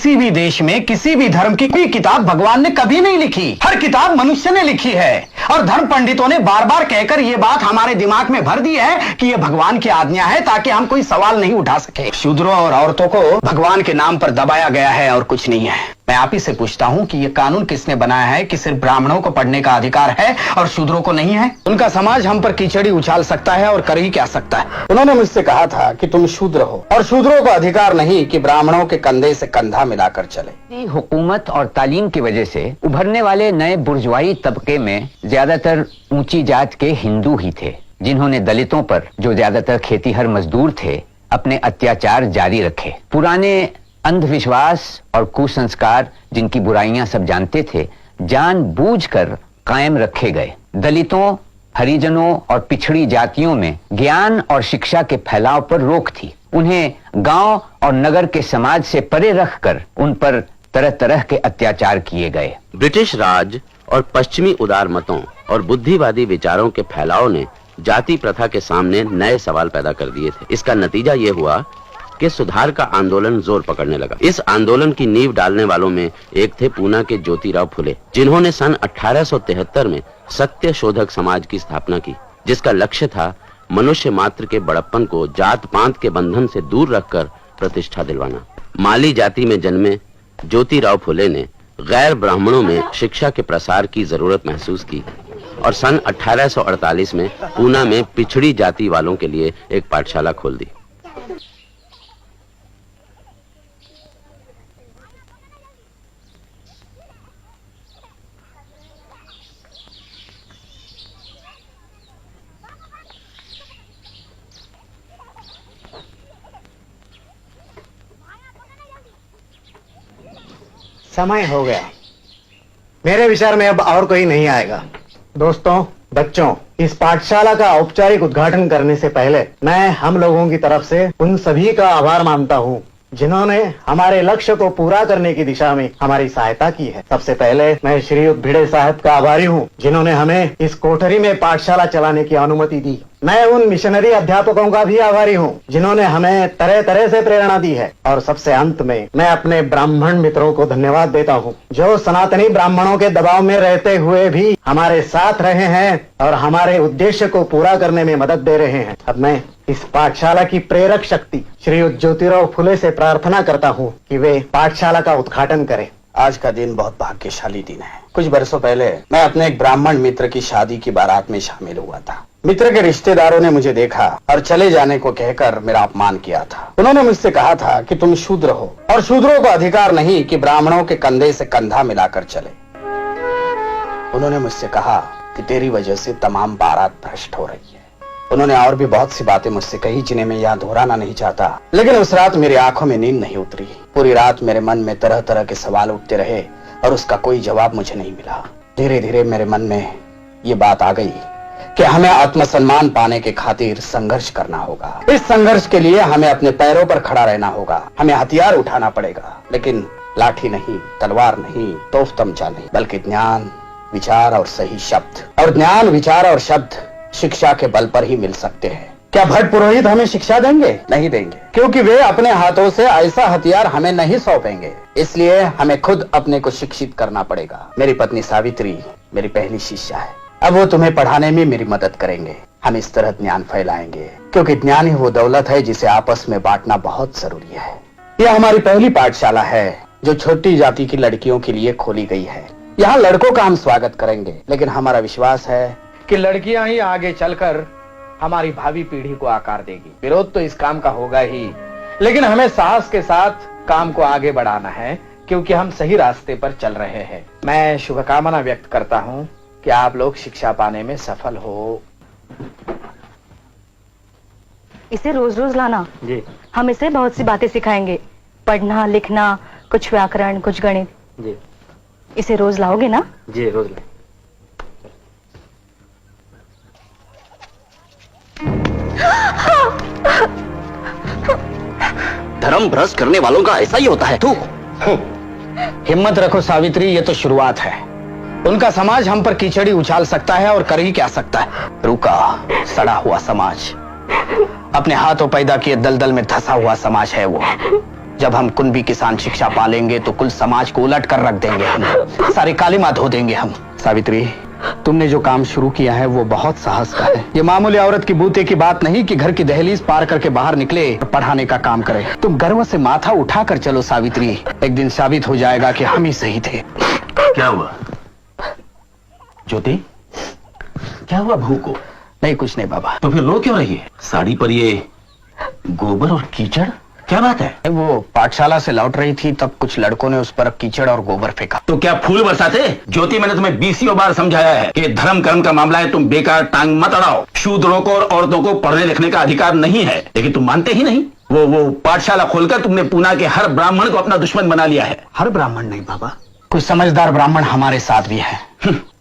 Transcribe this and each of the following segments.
किसी भी देश में किसी भी धर्म की कोई किताब भगवान ने कभी नहीं लिखी। हर किताब मनुष्य ने लिखी है और धर्म पंडितों ने बार बार कहकर यह बात हमारे दिमाग में भर दी है कि यह भगवान की आज्ञा है ताकि हम कोई सवाल नहीं उठा सके। शूद्रों और औरतों को भगवान के नाम पर दबाया गया है और कुछ नहीं है। मैं आप ही से पूछता हूं कि यह कानून किसने बनाया है कि सिर्फ ब्राह्मणों को पढ़ने का अधिकार है और शूद्रों को नहीं है? उनका समाज हम पर कीचड़ी उछाल सकता है और कर ही क्या सकता है। उन्होंने मुझसे कहा था कि तुम शूद्र हो और शूद्रों को अधिकार नहीं कि ब्राह्मणों के कंधे से कंधा मिलाकर चले। हुकूमत और तालीम की वजह से उभरने वाले नए बुर्जुआई तबके में ज्यादातर ऊंची जात के हिंदू ही थे, जिन्होंने दलितों पर, जो ज्यादातर खेतीहर मजदूर थे, अपने अत्याचार जारी रखे। पुराने अंधविश्वास और कुसंस्कार, जिनकी बुराइयां सब जानते थे, जानबूझकर कायम रखे गए। दलितों, हरिजनों और पिछड़ी जातियों में ज्ञान और शिक्षा के फैलाव पर रोक थी। उन्हें गांव और नगर के समाज से परे रखकर उन पर तरह तरह के अत्याचार किए गए। ब्रिटिश राज और पश्चिमी उदार मतों और बुद्धिवादी विचारों के फैलाव ने जाति प्रथा के सामने नए सवाल पैदा कर दिए थे। इसका नतीजा ये हुआ कि सुधार का आंदोलन जोर पकड़ने लगा। इस आंदोलन की नींव डालने वालों में एक थे पूना के ज्योतिराव फुले, जिन्होंने सन 1873 में सत्य शोधक समाज की स्थापना की, जिसका लक्ष्य था मनुष्य मात्र के बड़प्पन को जात पात के बंधन से दूर रखकर प्रतिष्ठा दिलवाना। माली जाति में जन्मे ज्योतिराव फुले ने गैर ब्राह्मणों में शिक्षा के प्रसार की जरूरत महसूस की और सन 1848 में पूना में पिछड़ी जाति वालों के लिए एक पाठशाला खोल दी। समय हो गया। मेरे विचार में अब और कोई नहीं आएगा। दोस्तों, बच्चों, इस पाठशाला का औपचारिक उद्घाटन करने से पहले मैं हम लोगों की तरफ से उन सभी का आभार मानता हूँ जिन्होंने हमारे लक्ष्य को पूरा करने की दिशा में हमारी सहायता की है। सबसे पहले मैं श्रीयुत भिड़े साहब का आभारी हूँ जिन्होंने हमें इस कोठरी में पाठशाला चलाने की अनुमति दी। मैं उन मिशनरी अध्यापकों का भी आभारी हूँ जिन्होंने हमें तरह तरह से प्रेरणा दी है। और सबसे अंत में मैं अपने ब्राह्मण मित्रों को धन्यवाद देता हूँ जो सनातनी ब्राह्मणों के दबाव में रहते हुए भी हमारे साथ रहे हैं और हमारे उद्देश्य को पूरा करने में मदद दे रहे हैं। अब मैं इस पाठशाला की प्रेरक शक्ति श्रीयुत ज्योतिराव फुले से प्रार्थना करता हूँ कि वे पाठशाला का उद्घाटन करें। आज का दिन बहुत भाग्यशाली दिन है। कुछ बरसों पहले मैं अपने एक ब्राह्मण मित्र की शादी की बारात में शामिल हुआ था। मित्र के रिश्तेदारों ने मुझे देखा और चले जाने को कहकर मेरा अपमान किया था। उन्होंने मुझसे कहा था कि तुम शूद्र हो और शूद्रों को अधिकार नहीं कि ब्राह्मणों के कंधे से कंधा मिलाकर चले। उन्होंने मुझसे कहा कि तेरी वजह से तमाम बारात भ्रष्ट हो रही है। उन्होंने और भी बहुत सी बातें मुझसे कही जिन्हें मैं यहाँ दोहराना नहीं चाहता, लेकिन उस रात मेरी आंखों में नींद नहीं उतरी। पूरी रात मेरे मन में तरह तरह के सवाल उठते रहे और उसका कोई जवाब मुझे नहीं मिला। धीरे धीरे मेरे मन में ये बात आ गई कि हमें आत्मसम्मान पाने के खातिर संघर्ष करना होगा। इस संघर्ष के लिए हमें अपने पैरों पर खड़ा रहना होगा। हमें हथियार उठाना पड़ेगा, लेकिन लाठी नहीं, तलवार नहीं, तोफ तमचा नहीं, बल्कि ज्ञान, विचार और सही शब्द। और ज्ञान, विचार और शब्द शिक्षा के बल पर ही मिल सकते हैं। क्या भट्ट पुरोहित हमें शिक्षा देंगे? नहीं देंगे, क्योंकि वे अपने हाथों से ऐसा हथियार हमें नहीं सौंपेंगे। इसलिए हमें खुद अपने को शिक्षित करना पड़ेगा। मेरी पत्नी सावित्री मेरी पहली शिष्या है। अब वो तुम्हें पढ़ाने में मेरी मदद करेंगे। हम इस तरह ज्ञान फैलाएंगे, क्योंकि ज्ञान ही वो दौलत है जिसे आपस में बांटना बहुत जरूरी है। यह हमारी पहली पाठशाला है जो छोटी जाति की लड़कियों के लिए खोली गई है। यहाँ लड़कों का हम स्वागत करेंगे, लेकिन हमारा विश्वास है कि लड़कियां ही आगे चलकर हमारी भावी पीढ़ी को आकार देगी। विरोध तो इस काम का होगा ही, लेकिन हमें साहस के साथ काम को आगे बढ़ाना है, क्योंकि हम सही रास्ते पर चल रहे हैं। मैं शुभकामना व्यक्त करता हूँ कि आप लोग शिक्षा पाने में सफल हो। इसे रोज रोज लाना जी। हम इसे बहुत सी बातें सिखाएंगे, पढ़ना, लिखना, कुछ व्याकरण, कुछ गणित जी। इसे रोज लाओगे ना? जी, रोज लाए। धर्म भ्रष्ट करने वालों का ऐसा ही होता है। तू हिम्मत रखो सावित्री, ये तो शुरुआत है। उनका समाज हम पर कीचड़ी उछाल सकता है और कर ही क्या सकता है। रुका सड़ा हुआ समाज, अपने हाथों पैदा किए दलदल में धंसा हुआ समाज है वो, जब हम कुनबी किसान शिक्षा पालेंगे तो कुल समाज को उलट कर रख देंगे हम, सारे कालिमा धो देंगे हम। सावित्री, तुमने जो काम शुरू किया है वो बहुत साहस का है। ये मामूली औरत की बूते की बात नहीं कि घर की दहलीज पार करके बाहर निकले और पढ़ाने का काम करे। तुम गर्व से माथा उठा कर चलो सावित्री, एक दिन साबित हो जाएगा कि हम ही सही थे। क्या हुआ ज्योति? क्या हुआ बहू को? नहीं, कुछ नहीं बाबा। तो फिर रो क्यों रही है? साड़ी पर ये गोबर और कीचड़, क्या बात है? वो पाठशाला से लौट रही थी, तब कुछ लड़कों ने उस पर कीचड़ और गोबर फेंका। तो क्या फूल बरसाते? ज्योति, मैंने तुम्हें 20 बार समझाया है कि धर्म कर्म का मामला है, तुम बेकार टांग मत अड़ाओ। शूद्रों को और औरतों को पढ़ने लिखने का अधिकार नहीं है, लेकिन तुम मानते ही नहीं। वो पाठशाला खोलकर तुमने पूना के हर ब्राह्मण को अपना दुश्मन बना लिया है। हर ब्राह्मण नहीं बाबा, कुछ समझदार ब्राह्मण हमारे साथ भी हैं।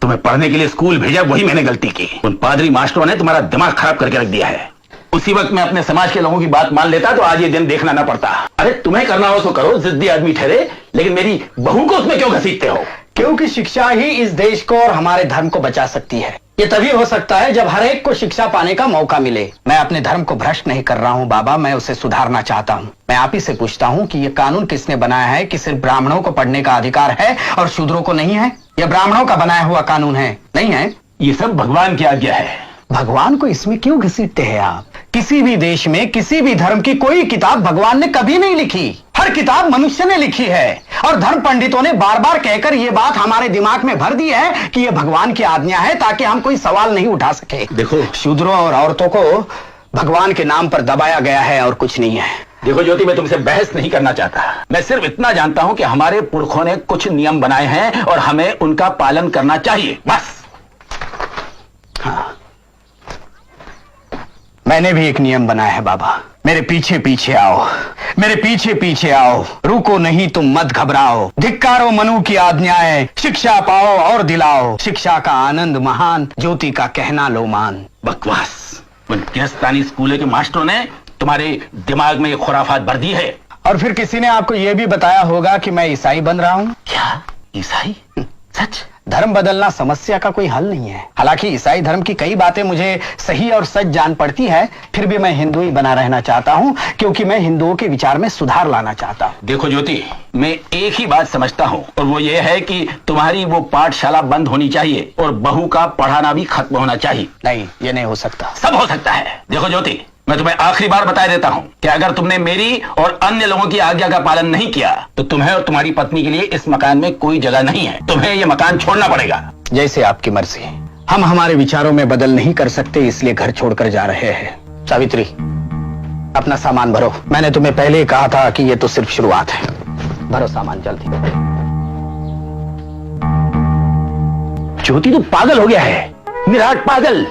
तुम्हें पढ़ने के लिए स्कूल भेजा, वही मैंने गलती की। उन पादरी मास्टरों ने तुम्हारा दिमाग खराब करके रख दिया है। उसी वक्त मैं अपने समाज के लोगों की बात मान लेता तो आज ये दिन देखना ना पड़ता। अरे तुम्हें करना हो तो करो, जिद्दी आदमी ठहरे, लेकिन मेरी बहू को उसमें क्यों घसीटते हो? क्योंकि शिक्षा ही इस देश को और हमारे धर्म को बचा सकती है। ये तभी हो सकता है जब हर एक को शिक्षा पाने का मौका मिले। मैं अपने धर्म को भ्रष्ट नहीं कर रहा हूँ बाबा, मैं उसे सुधारना चाहता हूँ। मैं आप ही से पूछता हूँ कि ये कानून किसने बनाया है कि सिर्फ ब्राह्मणों को पढ़ने का अधिकार है और शूद्रों को नहीं है? यह ब्राह्मणों का बनाया हुआ कानून है, नहीं है? ये सब भगवान की आज्ञा है। भगवान को इसमें क्यों घसीटते हैं आप? किसी भी देश में किसी भी धर्म की कोई किताब भगवान ने कभी नहीं लिखी, हर किताब मनुष्य ने लिखी है। और धर्म पंडितों ने बार बार कहकर ये बात हमारे दिमाग में भर दी है कि ये भगवान की आज्ञा है, ताकि हम कोई सवाल नहीं उठा सके। देखो, शूद्रों और औरतों को भगवान के नाम पर दबाया गया है और कुछ नहीं है। देखो ज्योति, मैं तुमसे बहस नहीं करना चाहता। मैं सिर्फ इतना जानता हूं कि हमारे पुरखों ने कुछ नियम बनाए हैं और हमें उनका पालन करना चाहिए, बस। हाँ, मैंने भी एक नियम बनाया है बाबा। मेरे पीछे पीछे आओ, मेरे पीछे पीछे आओ, रुको नहीं तुम मत घबराओ, धिक्कारो मनु की आज्ञाएं, शिक्षा पाओ और दिलाओ, शिक्षा का आनंद महान, ज्योति का कहना लो मान। बकवास। उन गिरस्तानी स्कूल के मास्टरों ने तुम्हारे दिमाग में ये खुराफात भर दी है। और फिर किसी ने आपको यह भी बताया होगा कि मैं ईसाई बन रहा हूँ। क्या? ईसाई? सच? धर्म बदलना समस्या का कोई हल नहीं है। हालांकि ईसाई धर्म की कई बातें मुझे सही और सच जान पड़ती है, फिर भी मैं हिंदू ही बना रहना चाहता हूँ, क्योंकि मैं हिंदुओं के विचार में सुधार लाना चाहता हूँ। देखो ज्योति, मैं एक ही बात समझता हूँ, और वो ये है कि तुम्हारी वो पाठशाला बंद होनी चाहिए और बहू का पढ़ाना भी खत्म होना चाहिए। नहीं, ये नहीं हो सकता। सब हो सकता है। देखो ज्योति, मैं तुम्हें आखिरी बार बता देता हूँ कि अगर तुमने मेरी और अन्य लोगों की आज्ञा का पालन नहीं किया तो तुम्हें और तुम्हारी पत्नी के लिए इस मकान में कोई जगह नहीं है। तुम्हें ये मकान छोड़ना पड़ेगा। जैसे आपकी मर्जी। हम हमारे विचारों में बदल नहीं कर सकते, इसलिए घर छोड़कर जा रहे हैं। सावित्री, अपना सामान भरो। मैंने तुम्हें पहले ही कहा था कि ये तो सिर्फ शुरुआत है। भरो सामान जल्दी। ज्योति, तू पागल हो गया है, निराट पागल।